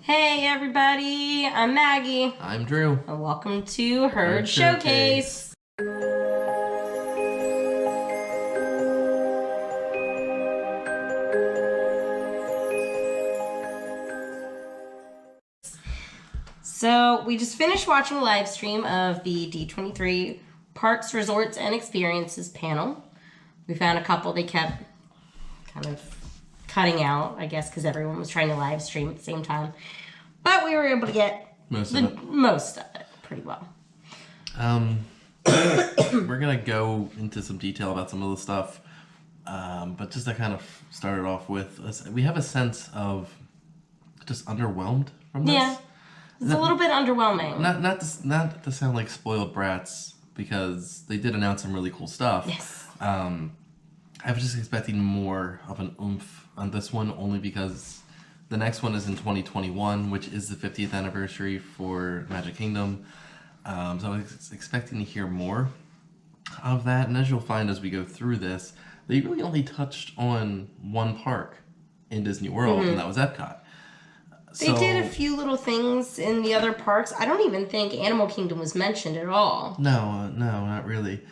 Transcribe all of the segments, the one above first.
Hey everybody, I'm Maggie. I'm Drew. And welcome to Herd Showcase. So we just finished watching a live stream of the D23 Parks, Resorts, and Experiences panel. We found a couple they kept kind of cutting out, I guess, because everyone was trying to live stream at the same time. But we were able to get most of it pretty well. We're going to go into some detail about some of the stuff. But just to kind of start it off with, we have a sense of just underwhelmed from this. Yeah, it's a little bit underwhelming. Not to sound like spoiled brats, because they did announce some really cool stuff. Yes. I was just expecting more of an oomph on this one, only because the next one is in 2021, which is the 50th anniversary for Magic Kingdom. So I was expecting to hear more of that. And as you'll find as we go through this, they really only touched on one park in Disney World, and that was Epcot. They did a few little things in the other parks. I don't even think Animal Kingdom was mentioned at all. No, not really.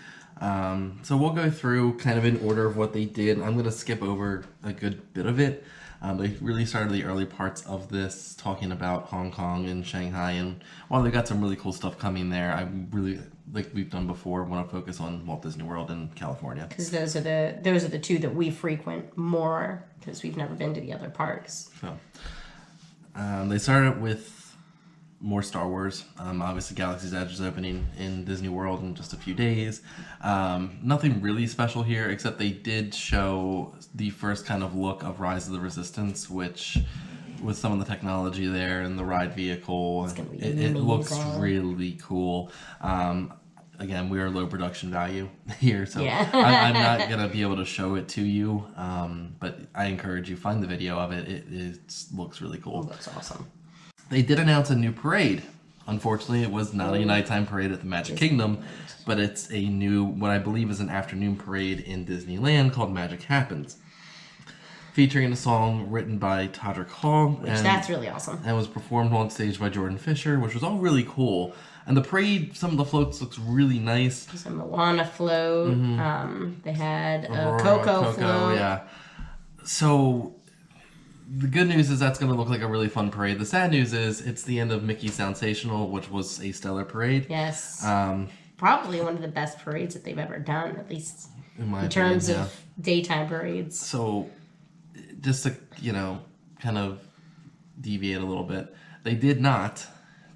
So we'll go through kind of in order of what they did. I'm going to skip over a good bit of it. They really started the early parts of this talking about Hong Kong and Shanghai, and while they got some really cool stuff coming there, I really, like we've done before, want to focus on Walt Disney World and California. Because those are the two that we frequent more, because we've never been to the other parks. So they started with more Star Wars. Obviously, Galaxy's Edge is opening in Disney World in just a few days. Nothing really special here, except they did show the first kind of look of Rise of the Resistance, which, with some of the technology there and the ride vehicle, it looks really cool. Again, we are low production value here, so yeah. I'm not going to be able to show it to you, but I encourage you, find the video of it. It looks really cool. It looks awesome. They did announce a new parade. Unfortunately, it was not a nighttime parade at the Magic Kingdom, but it's a new, what I believe is an afternoon parade in Disneyland called Magic Happens, featuring a song written by Todrick Hall. That's really awesome. And was performed on stage by Jordan Fisher, which was all really cool. And the parade, some of the floats looks really nice. There's a Moana float. They had a Coco float. Yeah. So the good news is that's going to look like a really fun parade. The sad news is it's the end of Mickey's Soundsational, which was a stellar parade. Yes. Probably one of the best parades that they've ever done, at least in terms of daytime parades. So just to, kind of deviate a little bit, they did not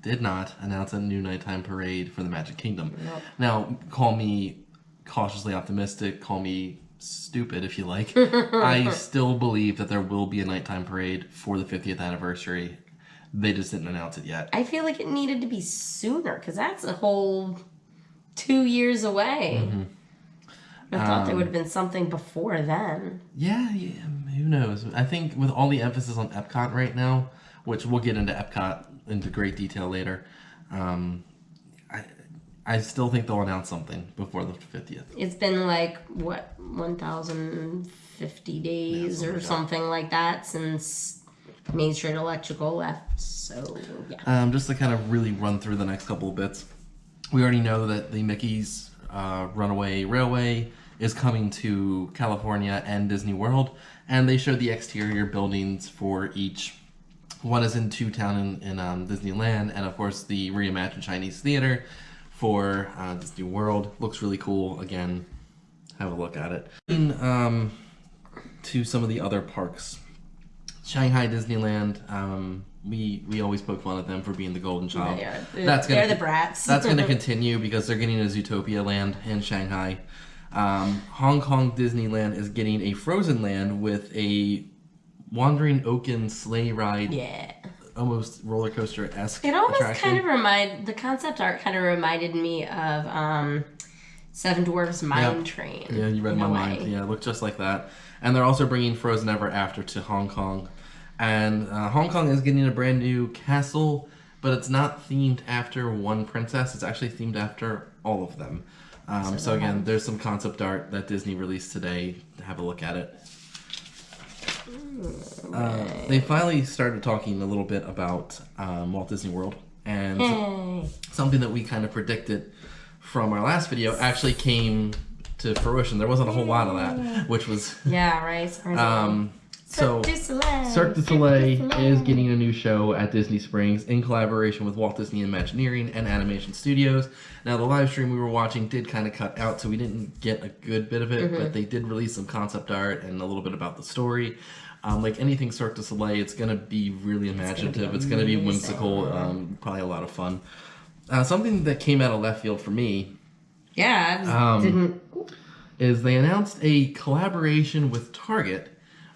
announce a new nighttime parade for the Magic Kingdom. Nope. Now, call me cautiously optimistic, call me stupid if you like. I still believe that there will be a nighttime parade for the 50th anniversary. They just didn't announce it yet. I feel like it needed to be sooner, because that's a whole 2 years away. I thought there would have been something before then. Yeah, who knows? I think with all the emphasis on Epcot right now, which we'll get into Epcot into great detail later, I still think they'll announce something before the 50th. It's been like, 1,050 days or something like that since Main Street Electrical left, so yeah. Just to kind of really run through the next couple of bits, we already know that the Mickey's Runaway Railway is coming to California and Disney World, and they showed the exterior buildings for each. One is in Town in Disneyland, and of course the reimagined Chinese Theater for Disney World. Looks really cool. Again, have a look at it. To some of the other parks. Shanghai Disneyland, we always poke fun at them for being the golden child. They're the brats. That's going to continue because they're getting a Zootopia land in Shanghai. Hong Kong Disneyland is getting a Frozen land with a Wandering Oaken sleigh ride. Yeah. Almost roller coaster-esque It almost attraction. kind of the concept art kind of reminded me of Seven Dwarfs Mine Train. Yeah, you read my mind. Yeah, it looked just like that. And they're also bringing Frozen Ever After to Hong Kong. And Hong Kong is getting a brand new castle, but it's not themed after one princess. It's actually themed after all of them. So again, there's some concept art that Disney released today. Have a look at it. They finally started talking a little bit about Walt Disney World, and something that we kind of predicted from our last video actually came to fruition. There wasn't a whole lot of that, which was right. so Cirque du Soleil is getting a new show at Disney Springs in collaboration with Walt Disney Imagineering and Animation Studios. Now, the live stream we were watching did kind of cut out, so we didn't get a good bit of it, but they did release some concept art and a little bit about the story. Like anything Cirque du Soleil, it's going to be really imaginative. It's going to be whimsical, probably a lot of fun. Something that came out of left field for me is they announced a collaboration with Target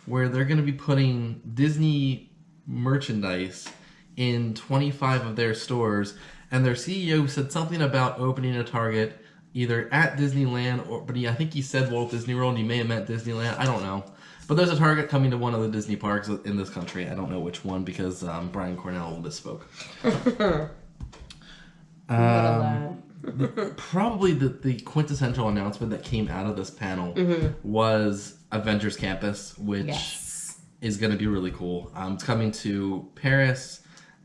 where they're going to be putting Disney merchandise in 25 of their stores, and their CEO said something about opening a Target either at Disneyland but I think he said Walt Disney World. He may have meant Disneyland. I don't know. But there's a Target coming to one of the Disney parks in this country. I don't know which one because Brian Cornell misspoke. Probably the quintessential announcement that came out of this panel was Avengers Campus, which is going to be really cool. It's coming to Paris,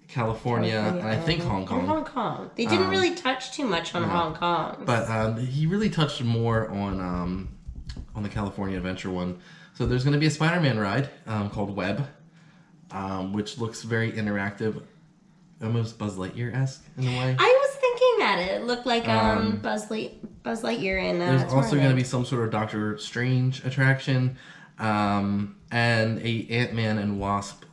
California, and I think Hong Kong. Hong Kong. They didn't really touch too much on Hong Kong. But he really touched more on the California Adventure one. So there's going to be a Spider-Man ride called Web, which looks very interactive, almost Buzz Lightyear-esque in a way. I was thinking that it looked like Buzz Lightyear and there's also going to be some sort of Doctor Strange attraction, and a Ant-Man and Wasp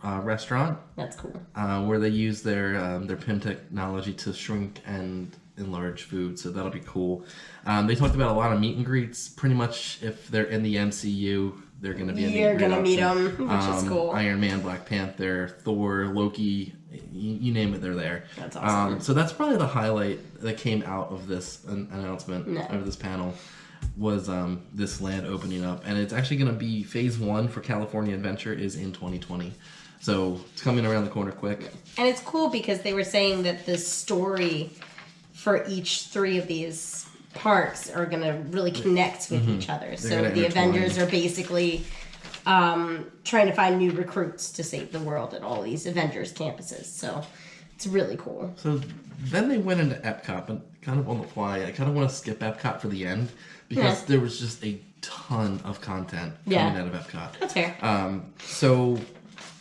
restaurant. That's cool. Where they use their PIM technology to shrink and enlarge food, so that'll be cool. They talked about a lot of meet and greets. Pretty much, if they're in the MCU, they're going to be. You're going to meet them, which is cool. Iron Man, Black Panther, Thor, Loki, you name it, they're there. That's awesome. So that's probably the highlight that came out of this announcement of this panel. Was this land opening up, and it's actually going to be phase 1 for California Adventure is in 2020, so it's coming around the corner quick. And it's cool because they were saying that the story for each 3 of these parks are going to really connect with each other. So the Avengers are basically trying to find new recruits to save the world at all these Avengers campuses. So it's really cool. So then they went into Epcot, but kind of on the fly. I kind of want to skip Epcot for the end because there was just a ton of content coming out of Epcot. That's fair. So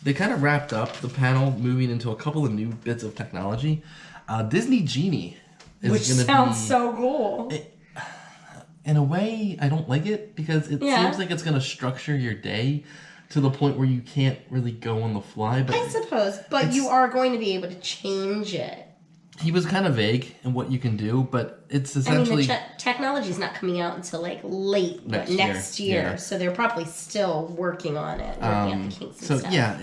they kind of wrapped up the panel, moving into a couple of new bits of technology. Disney Genie is which going to be... sounds so cool. In a way, I don't like it because it seems like it's going to structure your day to the point where you can't really go on the fly. But I suppose, but you are going to be able to change it. He was kind of vague in what you can do, but it's essentially... technology is not coming out until like next year. Yeah. So they're probably still working on it. Working on the kinks and stuff. Yeah,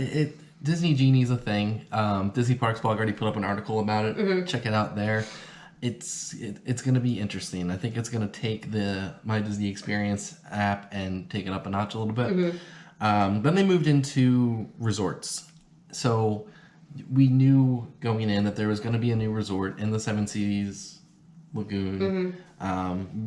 Disney Genie's a thing. Disney Parks blog already put up an article about it. Check it out there. It's going to be interesting. I think it's going to take the My Disney Experience app and take it up a notch a little bit. Then they moved into resorts. So we knew going in that there was going to be a new resort in the Seven Seas Lagoon,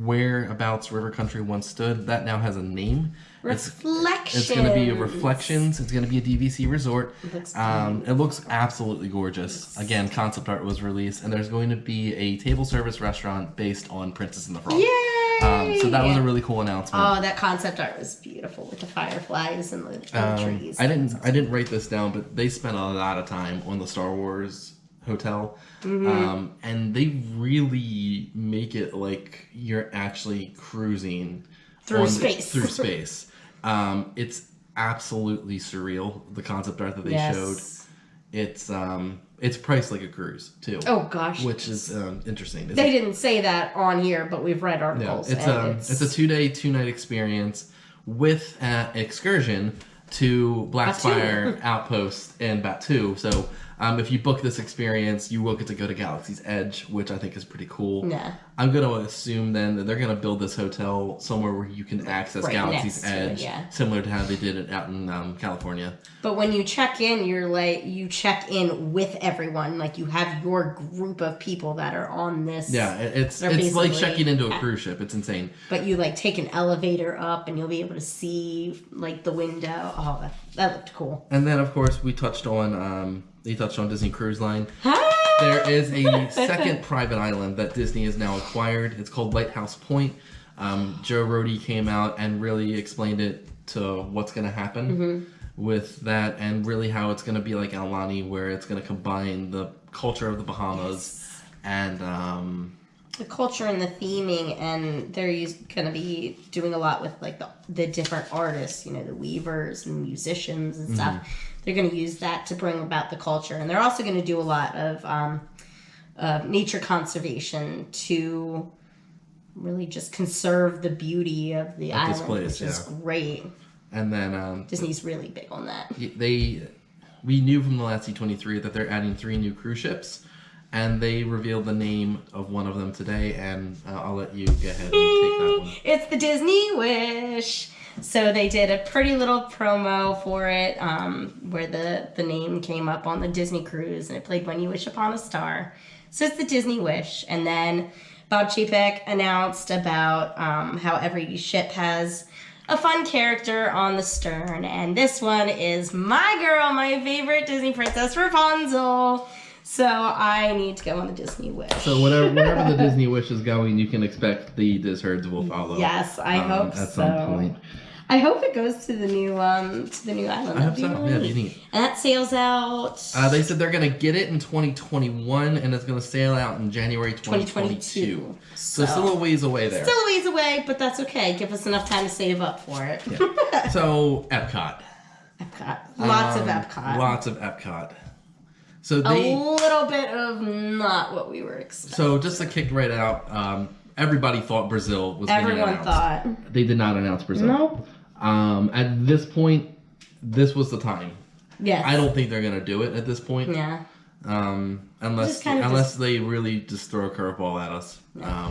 whereabouts River Country once stood. That now has a name. Reflections. It's going to be Reflections. It's going to be a DVC resort. It looks absolutely gorgeous. Again, concept art was released, and there's going to be a table service restaurant based on Princess and the Frog. Yay! So that was a really cool announcement. Oh, that concept art was beautiful with the fireflies and the trees. I didn't write this down, but they spent a lot of time on the Star Wars hotel, and they really make it like you're actually cruising through space. It's absolutely surreal, the concept art that they showed. It's priced like a cruise too. Oh gosh, which is interesting. They didn't say that on here, but we've read articles. No, it's a 2-day, 2-night experience with an excursion to Blackspire Outpost and Batu. So If you book this experience, you will get to go to Galaxy's Edge, which I think is pretty cool. Yeah. I'm going to assume then that they're going to build this hotel somewhere where you can access Galaxy's Edge, similar to how they did it out in California. But when you check in, you check in with everyone. Like, you have your group of people that are on this. Yeah, it's like checking into a cruise ship. It's insane. But you, like, take an elevator up and you'll be able to see, like, the window. Oh, that looked cool. And then, of course, they touched on Disney Cruise Line. There is a second private island that Disney has now acquired. It's called Lighthouse Point. Joe Rohde came out and really explained it to what's going to happen with that, and really how it's going to be like Aulani, where it's going to combine the culture of the Bahamas and the culture and the theming, and they're going to be doing a lot with like the different artists, you know, the weavers and musicians and stuff. They're going to use that to bring about the culture, and they're also going to do a lot of nature conservation to really just conserve the beauty of the island, which is great. And then Disney's really big on that. We knew from the last D23 that they're adding 3 new cruise ships, and they revealed the name of one of them today, and I'll let you go ahead and take that one. It's the Disney Wish. So they did a pretty little promo for it, where the name came up on the Disney cruise, and it played When You Wish Upon a Star. So it's the Disney Wish. And then Bob Chapek announced about how every ship has a fun character on the stern, and this one is my girl, my favorite Disney princess, Rapunzel. So I need to go on the Disney Wish. So wherever the Disney Wish is going, you can expect the Diz Herds will follow. Yes, I hope at some point. I hope it goes to the new island. I hope so. Really Yeah, be neat. And that sails out. They said they're gonna get it in 2021, and it's gonna sail out in January 2022. So still a ways away there. Still a ways away, but that's okay. Give us enough time to save up for it. Yeah. So Epcot. Lots of Epcot. Lots of Epcot. So a little bit of not what we were expecting. So just to kick right out, everybody thought Brazil was getting announced. Everyone thought. They did not announce Brazil. Nope. At this point, this was the time. Yes. I don't think they're going to do it at this point. Yeah. Unless they really just throw a curveball at us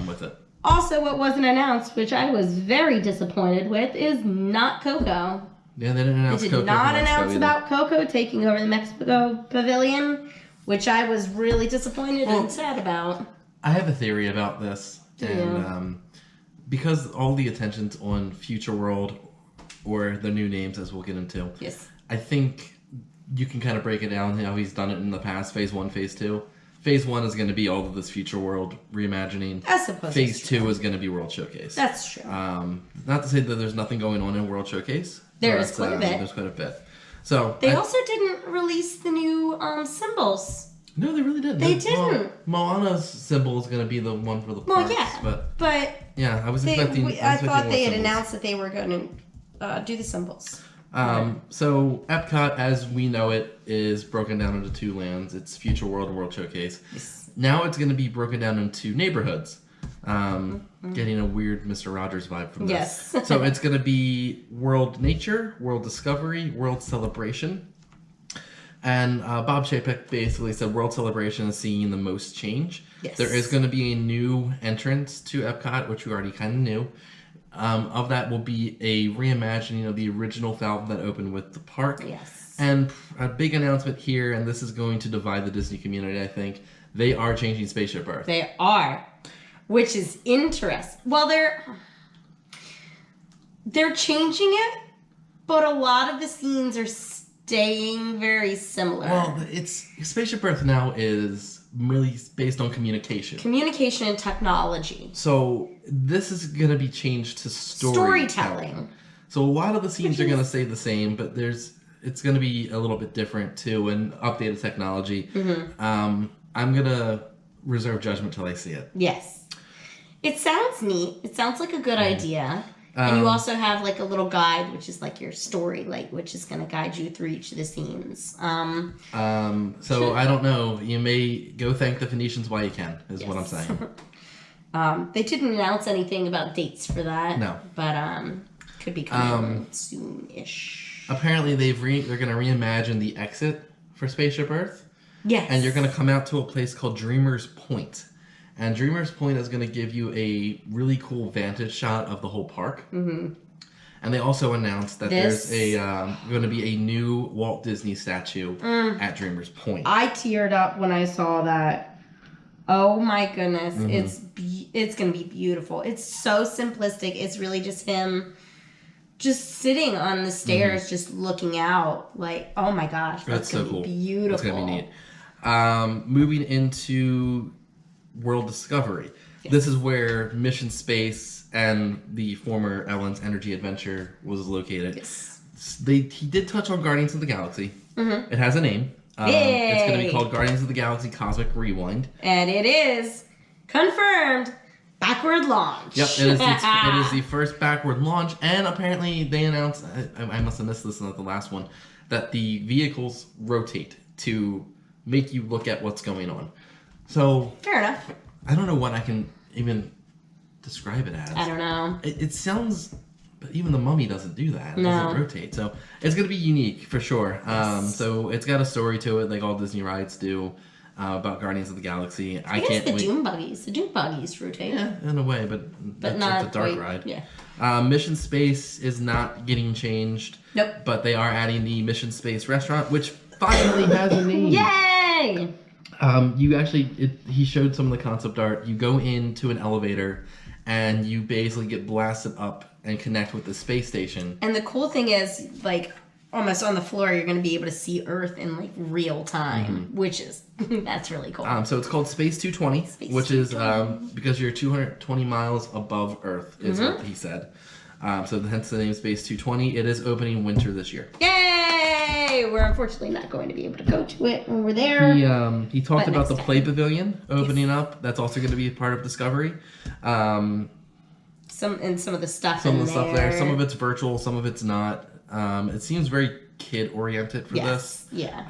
with it. Also, what wasn't announced, which I was very disappointed with, is not Coco. Yeah, they didn't announce Coco. They did not announce about Coco taking over the Mexico Pavilion, which I was really disappointed and sad about. I have a theory about this. And because all the attention's on Future World, or the new names as we'll get into, yes, I think you can kind of break it down how he's done it in the past, Phase 1, Phase 2. Phase 1 is going to be all of this Future World reimagining. I suppose. Phase 2 is going to be World Showcase. That's true. Not to say that there's nothing going on in World Showcase. There is quite a bit. There's quite a bit. So they also didn't release the new symbols. No, they really didn't. They didn't. Moana's symbol is going to be the one for the parks. Well, yeah, but yeah, I was expecting. I thought they had announced that they were going to do the symbols. So Epcot, as we know it, is broken down into 2 lands. It's Future World and World Showcase. Yes. Now it's going to be broken down into neighborhoods. Getting a weird Mr. Rogers vibe from this. Yes. So it's going to be World Nature, World Discovery, World Celebration. And Bob Chapek basically said World Celebration is seeing the most change. Yes. There is going to be a new entrance to Epcot, which we already kind of knew. Of that will be a reimagining of the original fountain that opened with the park. Yes. And a big announcement here, and this is going to divide the Disney community, I think. They are changing Spaceship Earth. They are, which is interesting. Well, they're changing it, but a lot of the scenes are staying very similar. Well, it's Spaceship Earth now is really based on communication. Communication and technology. So this is going to be changed to storytelling. So a lot of the scenes are going to stay the same, but it's going to be a little bit different too, and updated technology. Mm-hmm. I'm going to reserve judgment till I see it. Yes. It sounds neat. It sounds like a good idea. And you also have like a little guide, which is like your story, like which is going to guide you through each of the scenes. So I don't know. You may go thank the Phoenicians while you can, is what I'm saying. They didn't announce anything about dates for that. No. But could be coming soon-ish. Apparently they're going to reimagine the exit for Spaceship Earth. Yes. And you're going to come out to a place called Dreamer's Point. And Dreamer's Point is going to give you a really cool vantage shot of the whole park. Mm-hmm. And they also announced that there's going to be a new Walt Disney statue at Dreamer's Point. I teared up when I saw that. Oh my goodness. It's going to be beautiful. It's so simplistic. It's really just him just sitting on the stairs, just looking out. Like, oh my gosh. That's so cool. Beautiful. That's going to be neat. Moving into World Discovery. Yes. This is where Mission Space and the former Ellen's Energy Adventure was located. Yes. He did touch on Guardians of the Galaxy. Mm-hmm. It has a name. It's going to be called Guardians of the Galaxy Cosmic Rewind. And it is confirmed backward launch. Yep, it is the first backward launch. And apparently they announced, I must have missed this in the last one, that the vehicles rotate to make you look at what's going on. So fair enough. I don't know what I can even describe it as. I don't know. It sounds, but even the Mummy doesn't do that. It no. doesn't rotate. So it's going to be unique for sure. Yes. So it's got a story to it, like all Disney rides do, about Guardians of the Galaxy. I can't wait. The Dune buggies rotate. Yeah, in a way, but not it's a dark quite, ride. Yeah. Mission Space is not getting changed. Nope. But they are adding the Mission Space restaurant, which finally has a name. Yay! He showed some of the concept art. You go into an elevator, and you basically get blasted up and connect with the space station. And the cool thing is, like, almost on the floor, you're going to be able to see Earth in, like, real time, which is, that's really cool. So it's called Space 220, which is because you're 220 miles above Earth, is what he said. So hence the name Space 220. It is opening winter this year. Yay! We're unfortunately not going to be able to go to it when we're there. He talked about the Play Pavilion opening up. That's also going to be a part of Discovery. Some of the stuff Some of the stuff there. Some of it's virtual. Some of it's not. It seems very kid oriented for this. Yeah.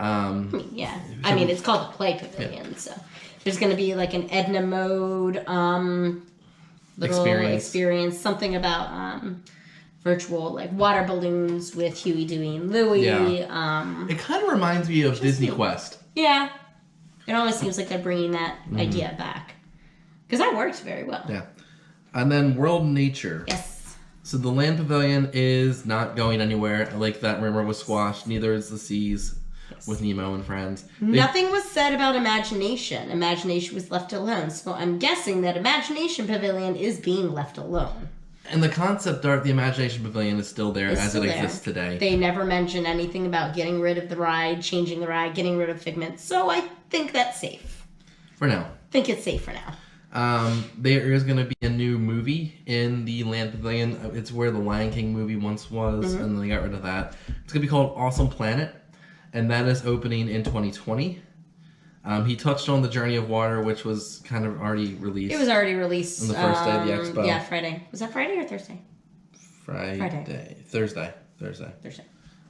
Yeah. I mean, it's called the Play Pavilion, so there's going to be like an Edna mode. Little experience, something about virtual like water balloons with Huey, Dewey, and Louie. Yeah. It kind of reminds me of Disney Quest. Yeah, it almost seems like they're bringing that idea back because that works very well. Yeah, and then World Nature. Yes. So the Land Pavilion is not going anywhere. Like that rumor was squashed. Neither is the Seas. With Nemo and friends. Nothing was said about Imagination. Imagination was left alone. So I'm guessing that Imagination Pavilion is being left alone. And the concept art, the Imagination Pavilion, is still there as it exists today. They never mentioned anything about getting rid of the ride, changing the ride, getting rid of Figment. So I think that's safe. For now. I think it's safe for now. There is going to be a new movie in the Land Pavilion. It's where the Lion King movie once was, and then they got rid of that. It's going to be called Awesome Planet. And that is opening in 2020. He touched on the Journey of Water, which was kind of already released. It was already released. On the first day of the expo. Yeah, Friday. Was that Friday or Thursday? Friday. Thursday.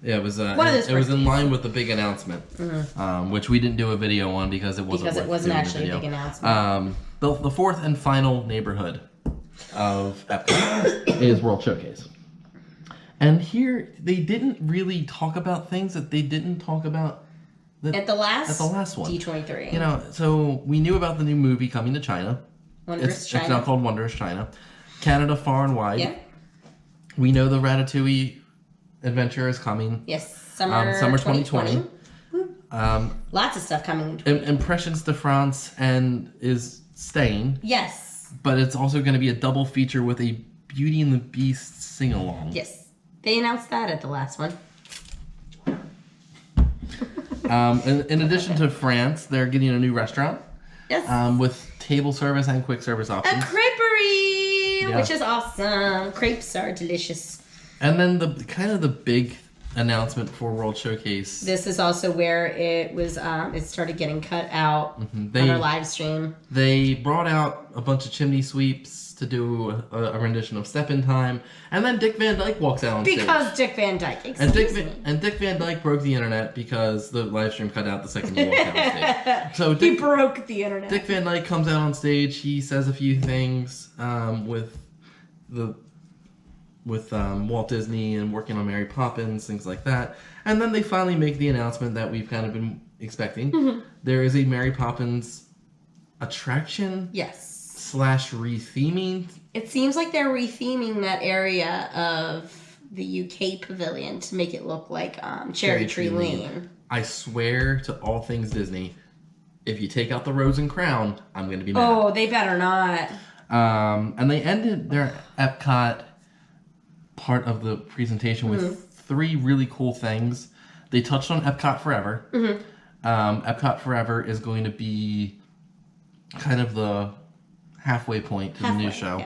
Yeah, it was. One of those it was in line with the big announcement, which we didn't do a video on because it wasn't. Because it wasn't actually a big announcement. The fourth and final neighborhood of Epcot is World Showcase. And here, they didn't really talk about things that they didn't talk about at the last one. D23. You know, so we knew about the new movie coming to China. Wondrous China. It's now called Wondrous China. Canada Far and Wide. Yeah. We know the Ratatouille adventure is coming. Yes, summer 2020. Lots of stuff coming. Impressions de France and is staying. Yes. But it's also going to be a double feature with a Beauty and the Beast sing-along. Yes. They announced that at the last one. In addition to France, they're getting a new restaurant. Yes. With table service and quick service options. A creperie, which is awesome. Crepes are delicious. And then the big announcement for World Showcase. This is also where it was. It started getting cut out on our live stream. They brought out a bunch of chimney sweeps to do a rendition of Step in Time, and then Dick Van Dyke walks out on stage. Because Dick Van Dyke. And Dick Van Dyke broke the internet because the live stream cut out the second he walked out on stage. So he broke the internet. Dick Van Dyke comes out on stage. He says a few things with Walt Disney and working on Mary Poppins, things like that. And then they finally make the announcement that we've kind of been expecting. There is a Mary Poppins attraction. Yes. / retheming. It seems like they're retheming that area of the UK pavilion to make it look like Cherry Tree Lane. I swear to all things Disney, if you take out the rose and crown, I'm going to be mad. Oh, they better not. And they ended their Epcot part of the presentation with 3 really cool things. They touched on Epcot Forever. Epcot Forever is going to be kind of the halfway point to the new show.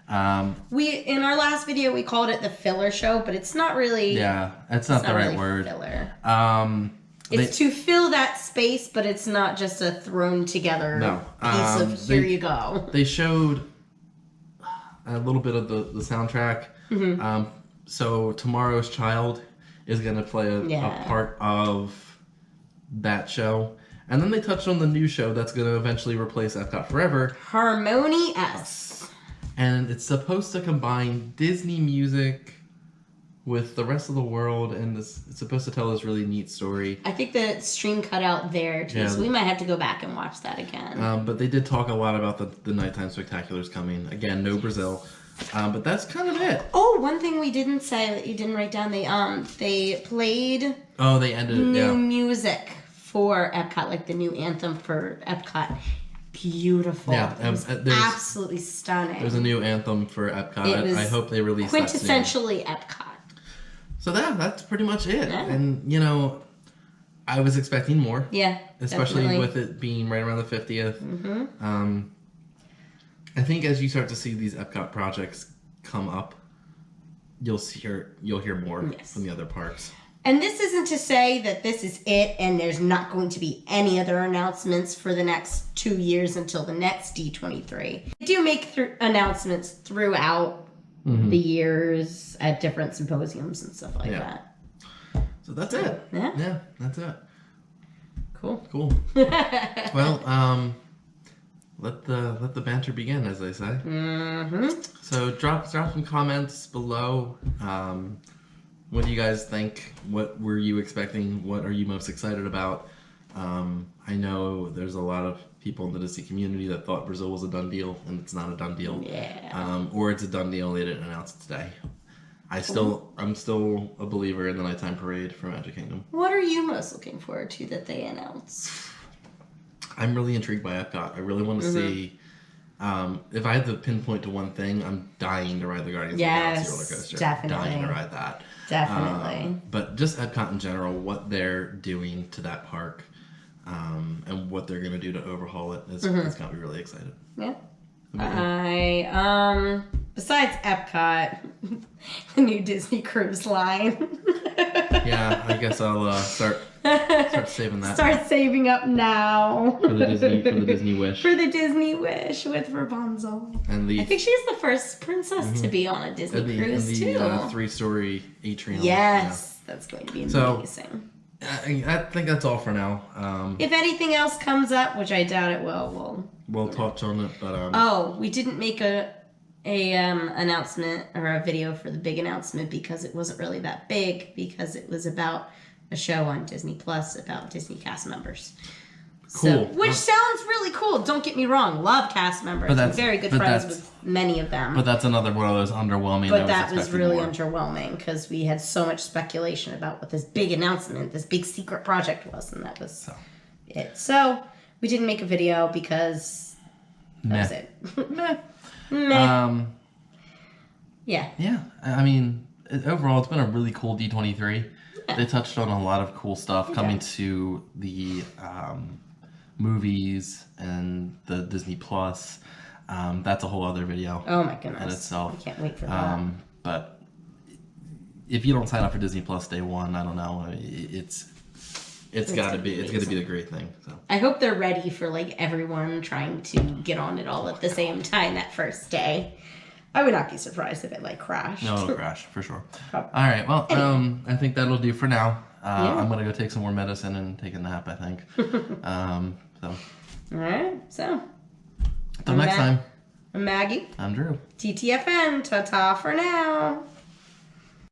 Yeah. We in our last video we called it the filler show, but it's not really. Yeah, it's not the right really word. Filler. It's to fill that space, but it's not just a thrown together piece of here you go. They showed a little bit of the soundtrack. So Tomorrow's Child is going to play a part of that show. And then they touched on the new show that's going to eventually replace Epcot Forever. Harmony-S. And it's supposed to combine Disney music with the rest of the world, and it's supposed to tell this really neat story. I think the stream cut out there, too, so we might have to go back and watch that again. But they did talk a lot about the Nighttime Spectaculars coming. Again, no Brazil. But that's kind of it. Oh, one thing we didn't say that you didn't write down, they played they ended new music for Epcot, like the new anthem for Epcot. Beautiful. Yeah, absolutely stunning. There's a new anthem for Epcot. I hope they release that soon. Quintessentially Epcot. So that's pretty much it. Yeah. And, I was expecting more. Yeah, especially with it being right around the 50th. I think as you start to see these Epcot projects come up, you'll hear more from the other parks. And this isn't to say that this is it and there's not going to be any other announcements for the next 2 years until the next D23. They do make announcements throughout the years at different symposiums and stuff like that. So that's it. Yeah, that's it. Cool. Well, let the banter begin, as they say. So drop some comments below. What do you guys think? What were you expecting? What are you most excited about? I know there's a lot of people in the Disney community that thought Brazil was a done deal, and it's not a done deal. Yeah. Or it's a done deal, they didn't announce it today. I'm still a believer in the nighttime parade for Magic Kingdom. What are you most looking forward to that they announce? I'm really intrigued by Epcot. I really want to see. If I had to pinpoint to one thing, I'm dying to ride the Guardians of the Galaxy roller coaster. Definitely. Dying to ride that. Definitely. But just Epcot in general, what they're doing to that park, and what they're going to do to overhaul it, it's got me really excited. Yeah. Besides Epcot, the new Disney Cruise Line. Yeah, I guess I'll start saving that. Start saving up now. For the Disney Wish. For the Disney Wish with Rapunzel. And I think she's the first princess to be on a Disney cruise too. 3-story atrium. Yes, that's going to be amazing. So, I think that's all for now. If anything else comes up, which I doubt it will, we'll touch on it. But we didn't make a announcement or a video for the big announcement because it wasn't really that big, because it was about a show on Disney Plus about Disney cast members. Cool. Which sounds really cool. Don't get me wrong. Love cast members. I'm very good friends with many of them. But that's another one of those underwhelming. But that was really underwhelming because we had so much speculation about what this big announcement, this big secret project was, and that was it. So we didn't make a video because that was it. Meh. Yeah. I mean, overall, it's been a really cool D23. Yeah. They touched on a lot of cool stuff coming to the movies and the Disney Plus. That's a whole other video. Oh my goodness! In itself. I can't wait for that. But if you don't sign up for Disney Plus day one, I don't know. It's gonna be the great thing. So I hope they're ready for like everyone trying to get on it all at the same time that first day. I would not be surprised if it like crashed. No, it'll crash for sure. All right, well, I think that'll do for now. I'm gonna go take some more medicine and take a nap, I think. All right, so until next time. I'm Maggie. I'm Drew. TTFN. Ta-ta for now.